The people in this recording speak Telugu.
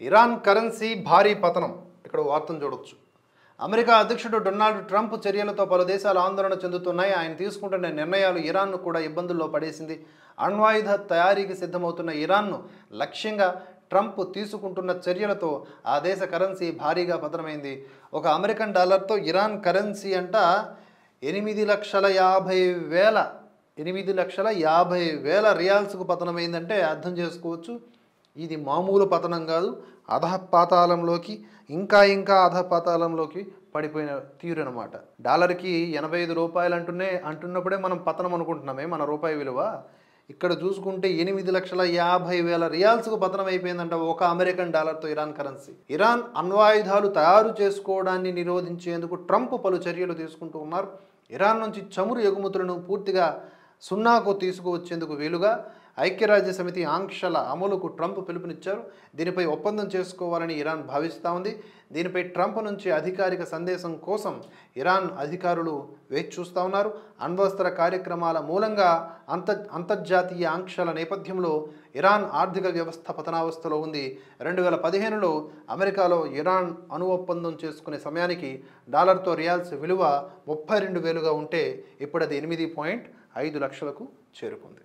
ఇరాన్ కరెన్సీ భారీ పతనం. ఇక్కడ వార్తను చూడొచ్చు. అమెరికా అధ్యక్షుడు డొనాల్డ్ ట్రంప్ చర్యలతో పలు దేశాలు ఆందోళన చెందుతున్నాయి. ఆయన తీసుకుంటున్న నిర్ణయాలు ఇరాన్ను కూడా ఇబ్బందుల్లో పడేసింది. అణ్వాయుధ తయారీకి సిద్ధమవుతున్న ఇరాన్ను లక్ష్యంగా ట్రంప్ తీసుకుంటున్న చర్యలతో ఆ దేశ కరెన్సీ భారీగా పతనమైంది. ఒక అమెరికన్ డాలర్తో ఇరాన్ కరెన్సీ అంట 8,50,000 రియాల్స్కు పతనమైందంటే అర్థం చేసుకోవచ్చు. ఇది మామూలు పతనం కాదు. అధపాతాళంలోకి ఇంకా అధపాతాళంలోకి పడిపోయిన తీరు అనమాట. డాలర్కి 85 రూపాయలు అంటున్నప్పుడే మనం పతనం అనుకుంటున్నామే మన రూపాయి విలువ. ఇక్కడ చూసుకుంటే 8,50,000 రియాల్స్కు పతనం అయిపోయిందంట ఒక అమెరికన్ డాలర్తో ఇరాన్ కరెన్సీ. ఇరాన్ అణ్వాయుధాలు తయారు చేసుకోవడాన్ని నిరోధించేందుకు ట్రంప్ పలు చర్యలు తీసుకుంటూ ఉన్నారు. ఇరాన్ నుంచి చమురు ఎగుమతులను పూర్తిగా సున్నాకు తీసుకువచ్చేందుకు వీలుగా ఐక్యరాజ్య సమితి ఆంక్షల అమలుకు ట్రంప్ పిలుపునిచ్చారు. దీనిపై ఒప్పందం చేసుకోవాలని ఇరాన్ భావిస్తూ ఉంది. దీనిపై ట్రంప్ నుంచి అధికారిక సందేశం కోసం ఇరాన్ అధికారులు వేచి చూస్తూ ఉన్నారు. అణ్వస్త్ర కార్యక్రమాల మూలంగా అంతర్జాతీయ ఆంక్షల నేపథ్యంలో ఇరాన్ ఆర్థిక వ్యవస్థ పతనావస్థలో ఉంది. 2015లో అమెరికాలో ఇరాన్ అణు ఒప్పందం చేసుకునే సమయానికి డాలర్తో రియాల్స్ విలువ 32,000గా ఉంటే ఇప్పుడు అది 8.5 లక్షలకు చేరుకుంది.